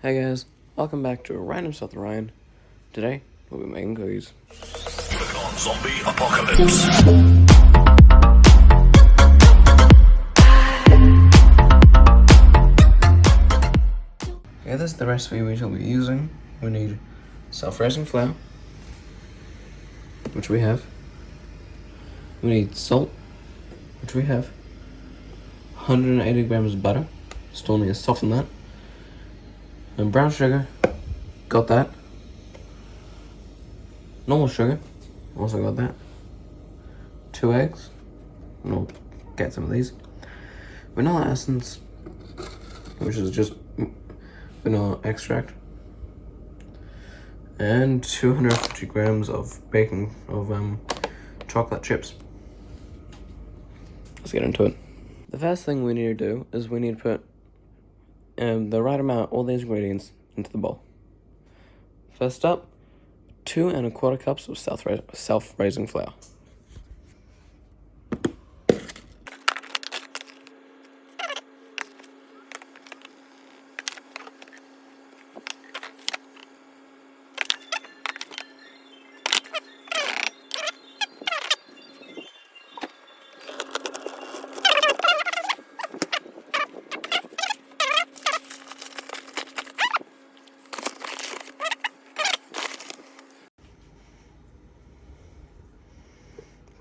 Hey guys, welcome back to Random Stuff with Ryan. Today, we'll be making cookies. Click on Zombie Apocalypse. Okay, this is the recipe we shall be using. We need self-raising flour, which we have. We need salt, which we have. 180 grams of butter, still need to soften that. And brown sugar, got that. Normal sugar, also got that. 2 eggs, and we'll get some of these. Vanilla essence, which is just vanilla extract. And 250 grams of chocolate chips. Let's get into it. The first thing we need to do is we need to put the right amount, all these ingredients, into the bowl. First up, 2 1/4 cups of self-raising flour.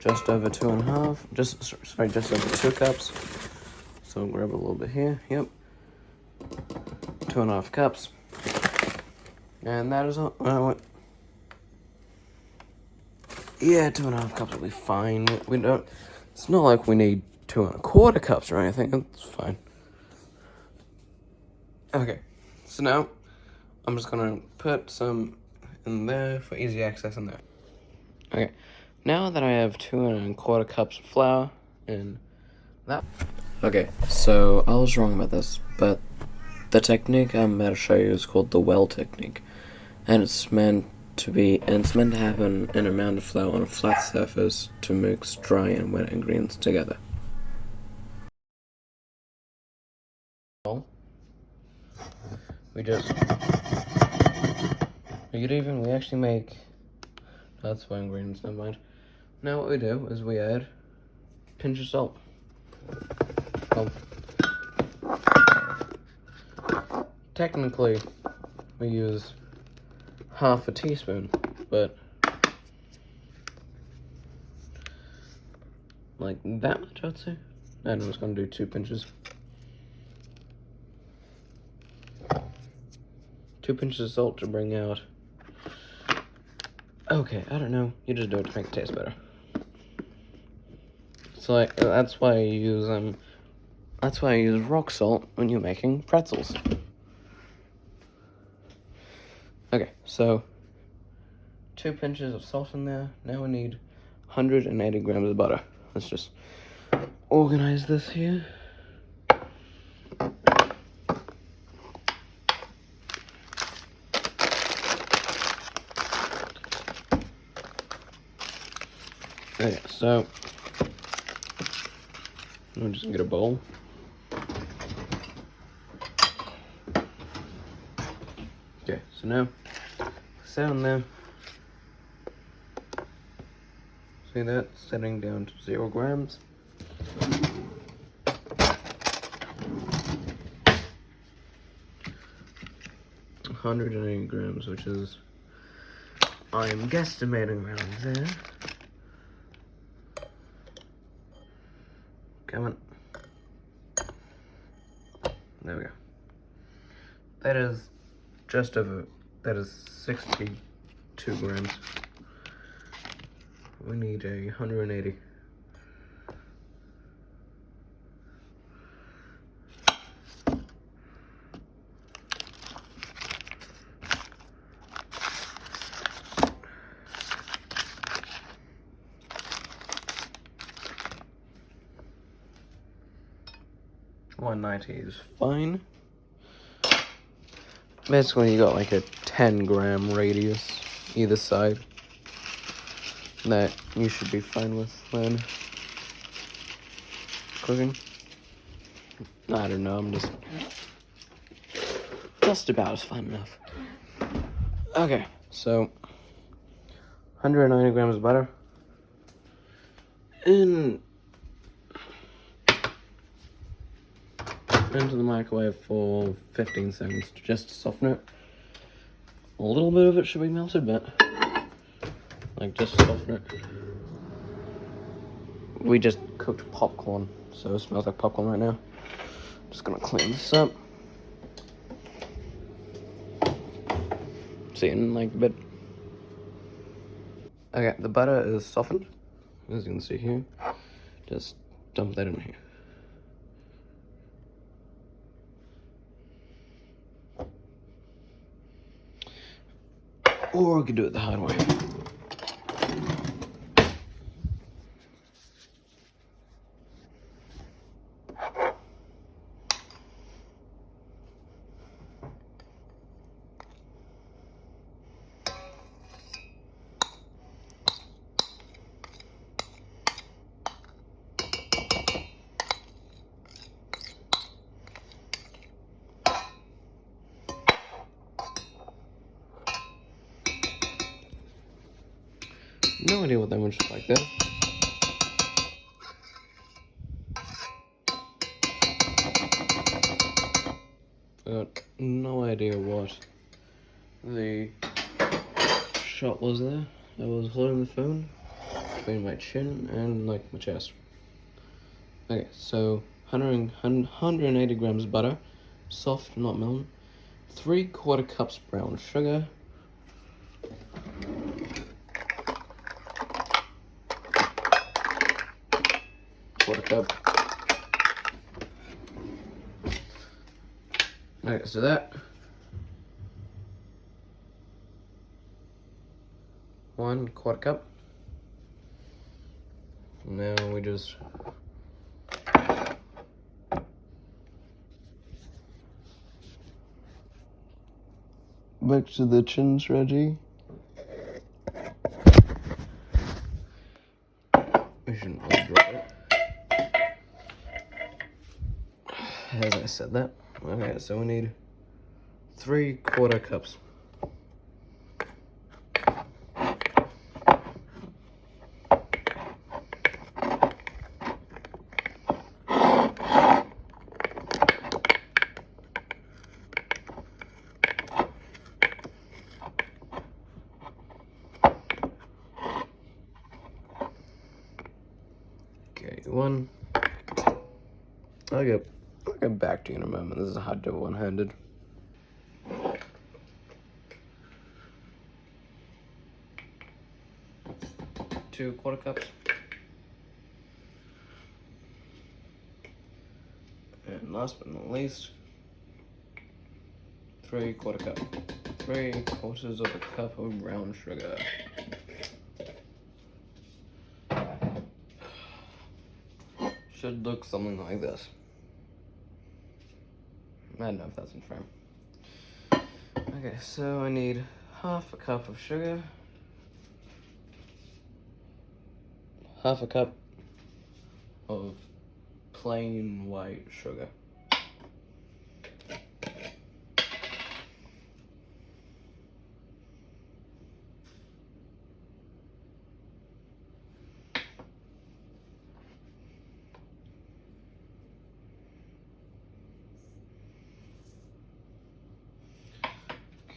Just over 2.5, just over 2 cups. So grab a little bit here, yep. 2.5 cups. And that is all, yeah, 2.5 cups will be fine. We don't, it's not like we need 2 1/4 cups or anything, it's fine. Okay, so now, I'm just gonna put some in there for easy access in there. Okay, now that I have 2 1/4 cups of flour in that. Okay, so I was wrong about this, but the technique I'm about to show you is called the well technique, and it's meant to happen in a amount of flour on a flat surface to mix dry and wet ingredients together. We actually make, that's why ingredients, never mind. Now what we do is we add a pinch of salt. Well, technically we use half a teaspoon, but like that much I'd say. And I'm just gonna do 2 pinches. 2 pinches of salt to bring out. Okay, I don't know. You just do it to make it taste better. So like that's why I use rock salt when you're making pretzels. Okay, so 2 pinches of salt in there. Now we need 180 grams of butter. Let's just organize this here. Okay, so I'm just gonna get a bowl. Okay, so now set on there. See that? Setting down to 0 grams. $180 grams, which is, I'm guesstimating around there. Come on. There we go. That is 62 grams. We need 180. $190 is fine. Basically, you got like a 10-gram radius either side that you should be fine with when cooking. I don't know, I'm just just about is fine enough. Okay, so 190 grams of butter. Into the microwave for 15 seconds just to soften it. A little bit of it should be melted, but like just soften it. We just cooked popcorn, so it smells like popcorn right now. Just gonna clean this up. See you in like a bit. Okay, the butter is softened, as you can see here. Just dump that in here. Or we could do it the hard way. No idea what that much is like there. Got no idea what the shot was there. I was holding the phone between my chin and like my chest. Okay, so 180 grams butter, soft, not melted. 3/4 cups brown sugar. Quarter cup. Okay, so that. 1/4 cup. Now we just back to the chin strategy. We shouldn't really drop it. As I said that. Okay, so we need 3/4 cups. Okay, one. I'll get back to you in a moment. This is hard to do one-handed. Two 1/4 cups. And last but not least, 3/4 cup. 3/4 of a cup of brown sugar. Should look something like this. I don't know if that's in frame. Okay, so I need 1/2 cup of sugar. 1/2 cup of plain white sugar.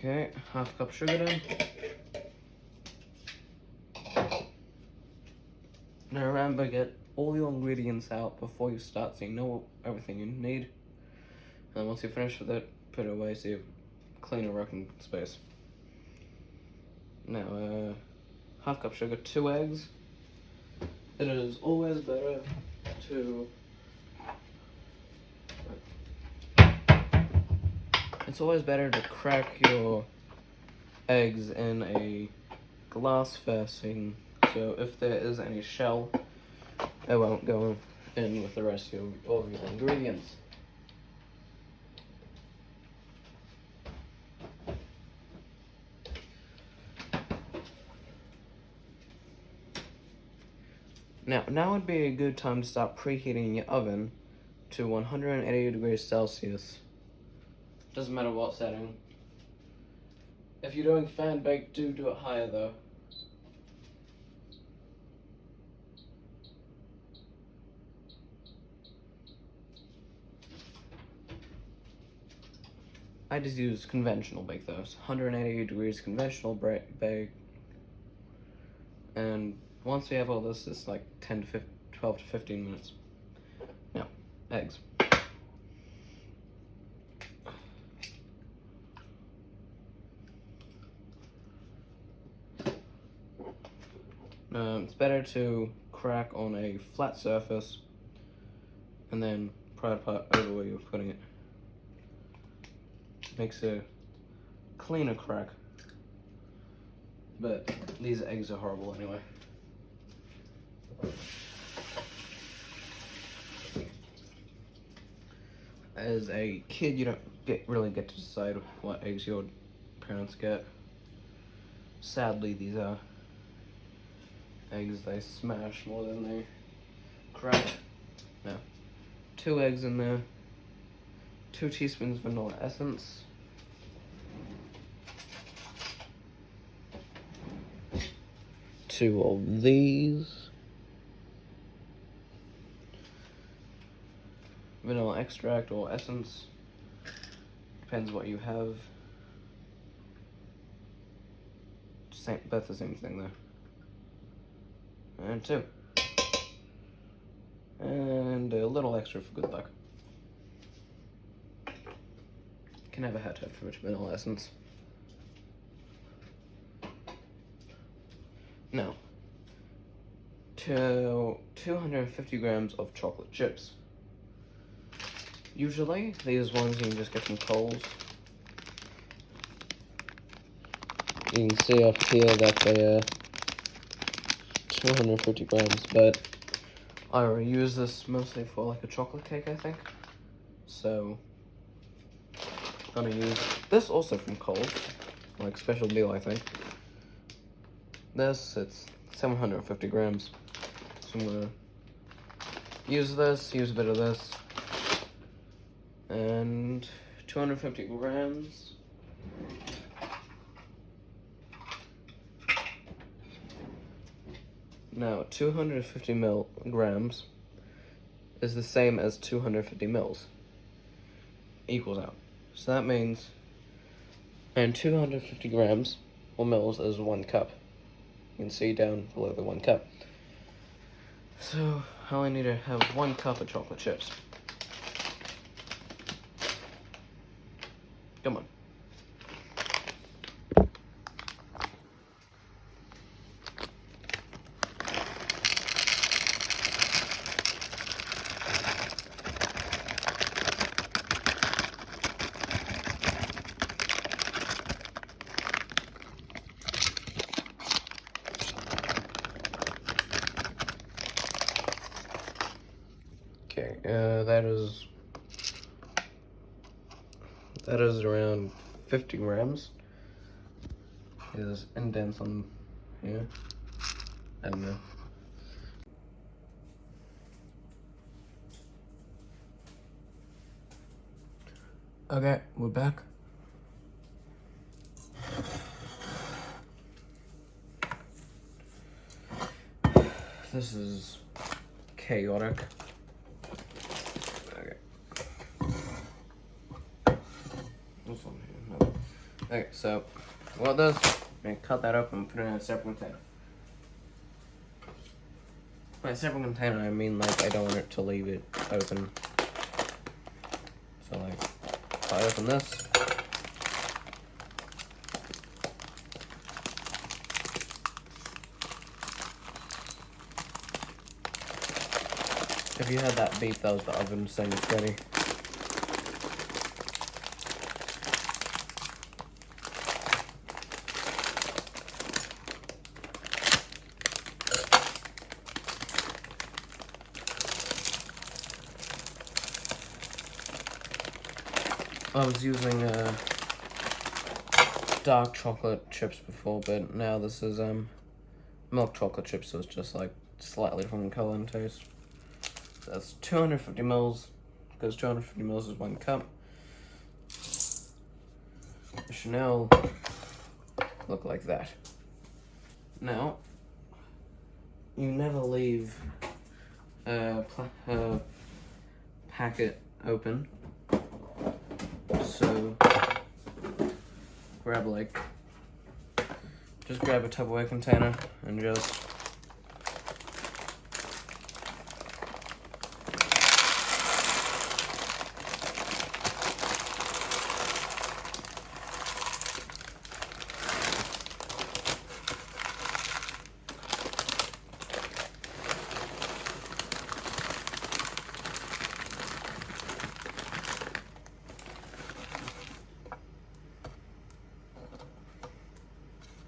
Okay, 1/2 cup sugar then. Now remember, get all your ingredients out before you start so you know everything you need. And once you're finished with it, put it away so you have cleaner working space. Now, 1/2 cup sugar, 2 eggs. It is always better to... It's always better to crack your eggs in a glass facing, so if there is any shell, it won't go in with the rest of your ingredients. Now would be a good time to start preheating your oven to 180 degrees Celsius Doesn't matter what setting. If you're doing fan bake, do it higher though. I just use conventional bake though. It's 180 degrees conventional bake. And once we have all this, it's like 12 to 15 minutes. Now, eggs. It's better to crack on a flat surface and then pry it apart over where you're putting it. Makes a cleaner crack. But these eggs are horrible anyway. As a kid, you don't really get to decide what eggs your parents get. Sadly, these are eggs they smash more than they crack. Now, 2 eggs in there, 2 teaspoons vanilla essence, two of these, vanilla extract or essence, depends what you have. That's the same thing though. And 2. And a little extra for good luck. Can never have too much vanilla essence. Now, 250 grams of chocolate chips. Usually, these ones you can just get from Kohl's. You can see up here that they are 250 grams, but I reuse this mostly for like a chocolate cake, I think. So, I'm gonna use this also from Kohl's, like special deal, I think. This, it's 750 grams. So I'm gonna use this, use a bit of this, and 250 grams. Now, 250 grams is the same as 250 mils. Equals out. So that means, and 250 grams, or mils, is 1 cup. You can see down below the 1 cup. So, I only need to have 1 cup of chocolate chips. Come on. Okay, that is around 50 grams. There's indents on here. I don't know. Okay, we're back. This is chaotic. Okay. This one here. No. Okay, so what this? I'm gonna cut that up and put it in a separate container. By a separate container, I mean like I don't want it to leave it open. So like, if I open this. If you had that beep, that was the oven saying it's ready. I was using dark chocolate chips before, but now this is milk chocolate chips, so it's just like slightly different color and taste. That's 250 mils, because 250 mils is 1 cup. should now look like that. Now, you never leave a packet open, so just grab a Tupperware container and just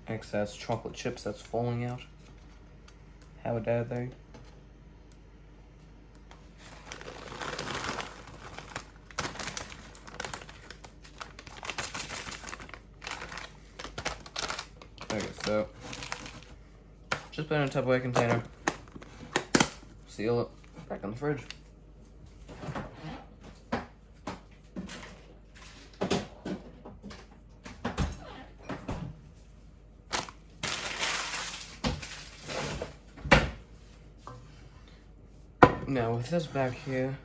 excess chocolate chips that's falling out. How dare they? Okay, so just put it in a Tupperware container, seal it, back in the fridge. Now with this back here,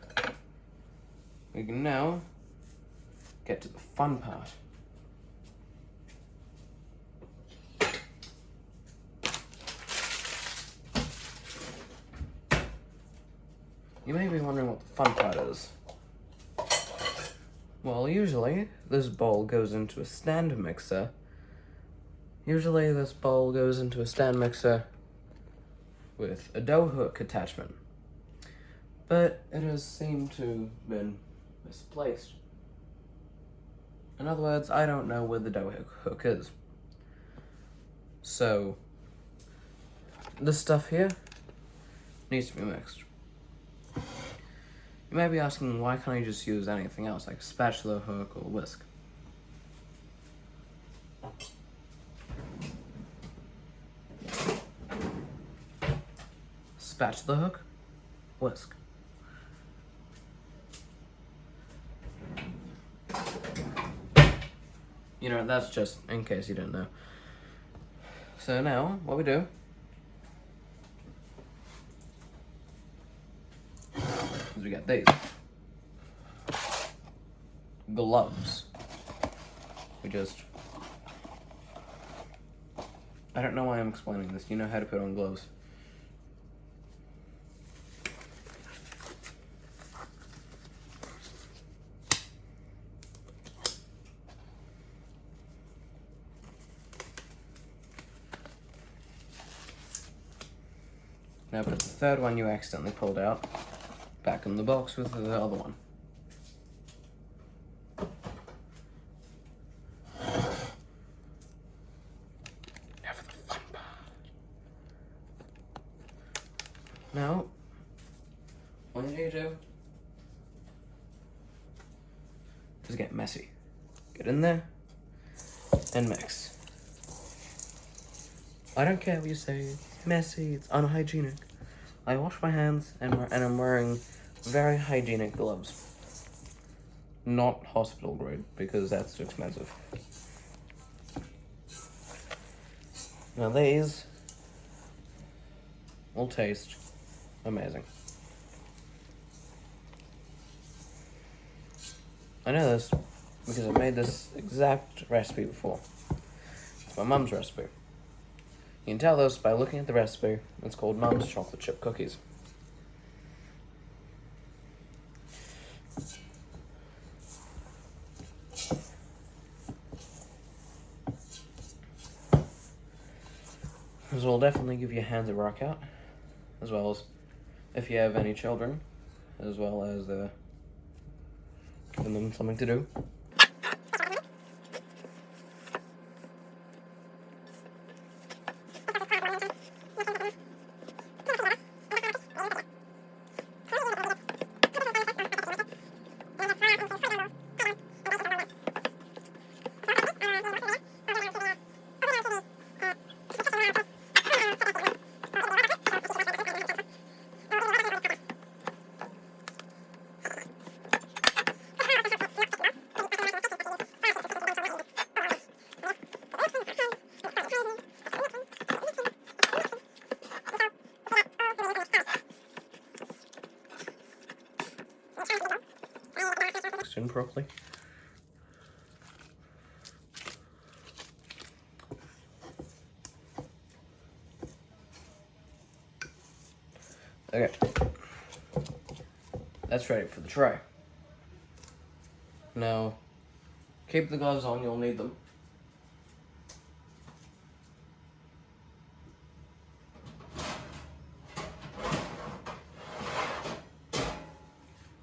we can now get to the fun part. You may be wondering what the fun part is. Well, usually this bowl goes into a stand mixer. With a dough hook attachment. But it has seemed to have been misplaced. In other words, I don't know where the dough hook is. So, this stuff here needs to be mixed. You may be asking, why can't I just use anything else, like a spatula, hook, or whisk? Spatula hook, whisk. You know, that's just in case you didn't know. So now, what we do is we got these gloves. I don't know why I'm explaining this. You know how to put on gloves. Now put the third one you accidentally pulled out back in the box with the other one. Now for the fun part. Now, all you need to do is get messy. Get in there and mix. I don't care what you say, it's messy, it's unhygienic. I wash my hands and I'm wearing very hygienic gloves. Not hospital grade, because that's too expensive. Now these will taste amazing. I know this because I made this exact recipe before. It's my mum's recipe. You can tell this by looking at the recipe. It's called Mum's Chocolate Chip Cookies. This will definitely give your hands a workout, as well as if you have any children, as well as giving them something to do. properly. Okay. That's ready for the tray. Now, keep the gloves on, you'll need them.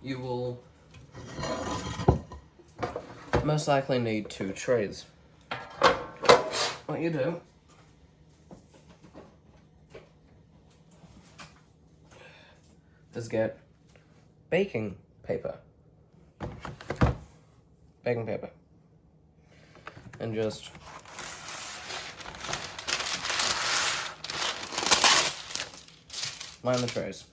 You will most likely need 2 trays. What you do is get baking paper. And just line the trays.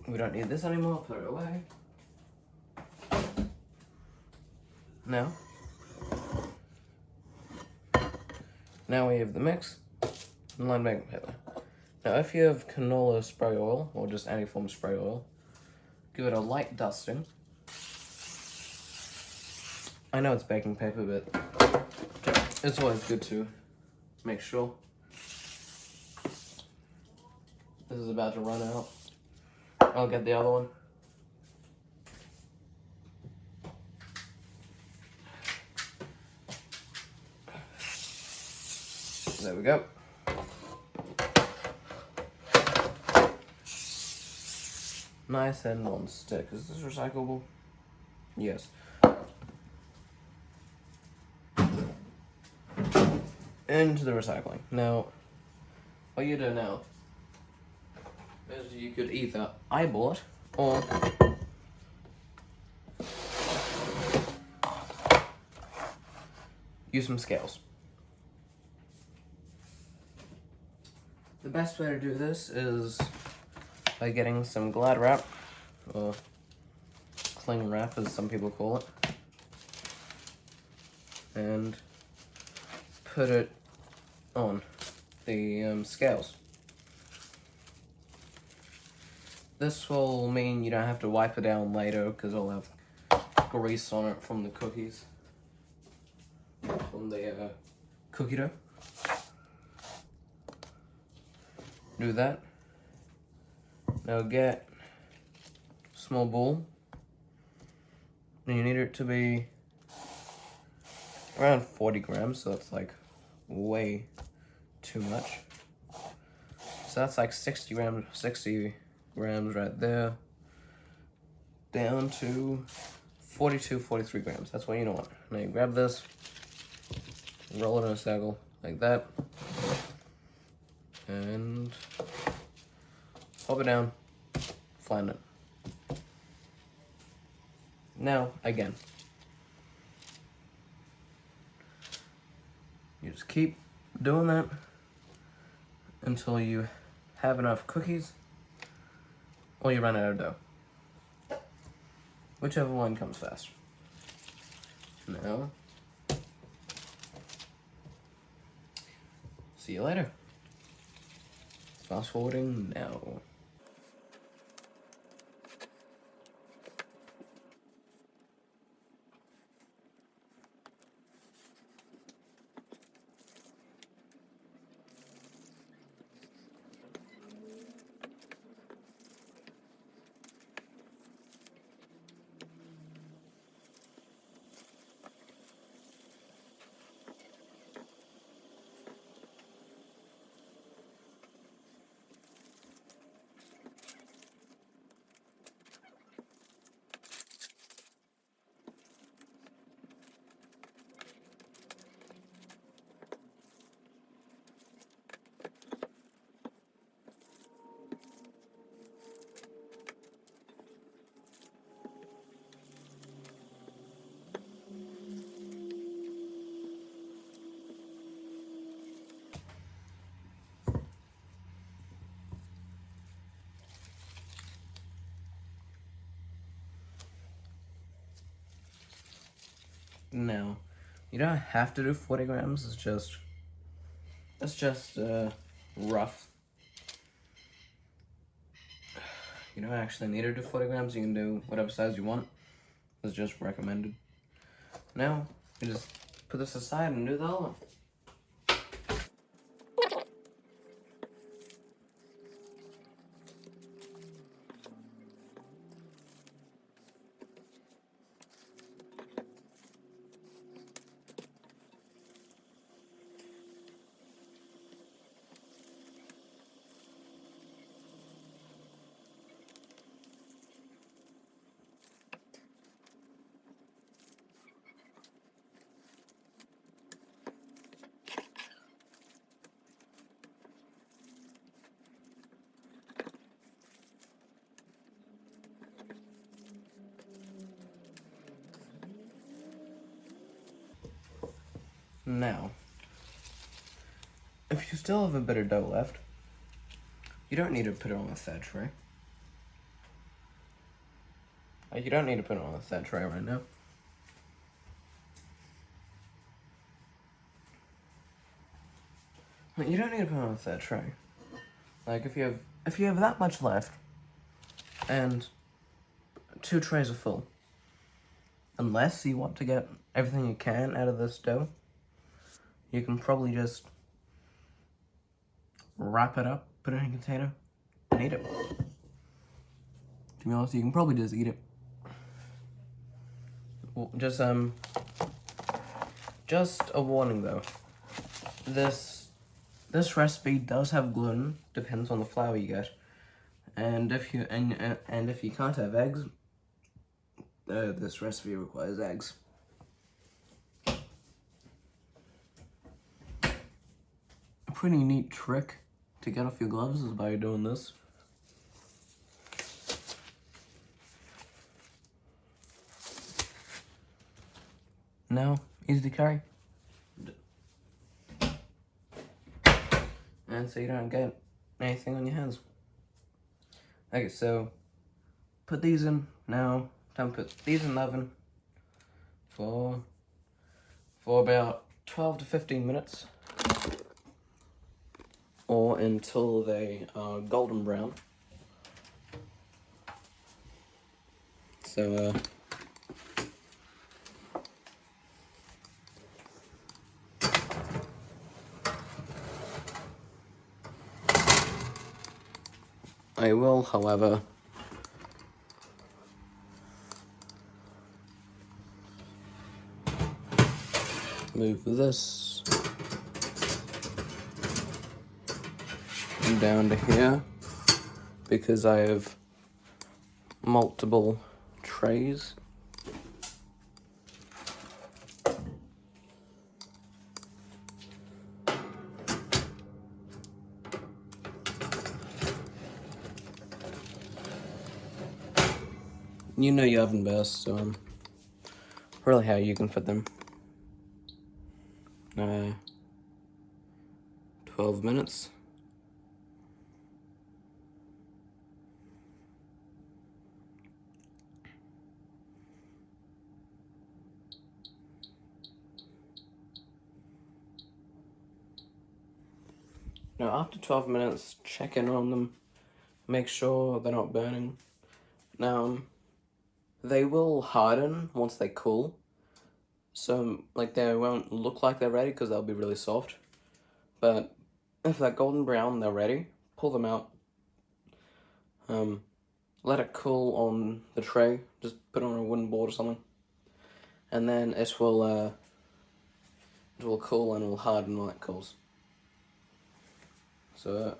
We don't need this anymore, put it away. Now we have the mix and line baking paper. Now if you have canola spray oil, or just any form of spray oil, give it a light dusting. I know it's baking paper, but it's always good to make sure. This is about to run out. I'll get the other one. There we go. Nice and non-stick. Is this recyclable? Yes. Into the recycling. Now, what you do now is you could either eyeball it or use some scales. The best way to do this is by getting some Glad wrap, or cling wrap as some people call it, and put it on the scales. This will mean you don't have to wipe it down later because it'll have grease on it from the cookies, from the cookie dough. Do that. Now get a small bowl, and you need it to be around 40 grams, so that's like way too much. So that's like 60 grams right there, down to 42, 43 grams. That's what you want. Now you grab this, roll it in a circle like that, and pop it down, flatten it. Now, again, you just keep doing that until you have enough cookies or you run out of dough. Whichever one comes fast. Now, see you later. Fast forwarding now. don't have to do 40 grams, it's just rough. You don't actually need to do 40 grams, you can do whatever size you want. It's just recommended. Now, you just put this aside and do the other one. Now, if you still have a bit of dough left, you don't need to put it on a third tray. Like, you don't need to put it on a third tray right now. Like, you don't need to put it on a third tray. Like, if you have that much left, and 2 trays are full, unless you want to get everything you can out of this dough, you can probably just wrap it up, put it in a container, and eat it. To be honest, you can probably just eat it. Well, just a warning though. This recipe does have gluten. Depends on the flour you get, and if you can't have eggs, this recipe requires eggs. A pretty neat trick to get off your gloves is by doing this. Now, easy to carry. And so you don't get anything on your hands. Okay, so put these in now. Time to put these in the oven for about 12 to 15 minutes. Or until they are golden brown. So, I will, however, move this down to here because I have multiple trays. You know your oven best, so really how you can fit them. 12 minutes. Now after 12 minutes, check in on them, make sure they're not burning. Now, they will harden once they cool, so like they won't look like they're ready because they'll be really soft. But if they're golden brown, they're ready. Pull them out. Let it cool on the tray. Just put it on a wooden board or something, and then it will cool and will harden when it cools. So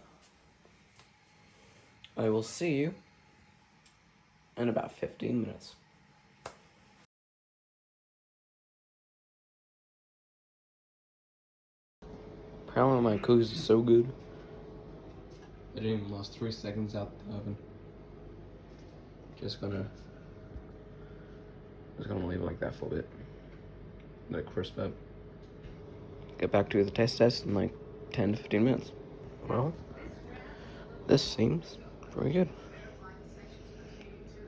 I will see you in about 15 minutes. Apparently my cookies are so good. They didn't even last 3 seconds out the oven. Just gonna leave it like that for a bit. Let it crisp up. Get back to the taste test in like 10 to 15 minutes. Well, this seems pretty good.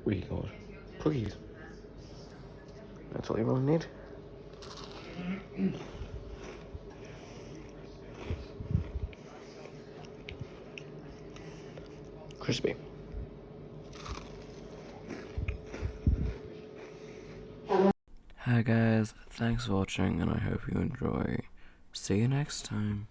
What do you call it? Cookies. That's all you really need. Crispy. Hi guys, thanks for watching and I hope you enjoy. See you next time.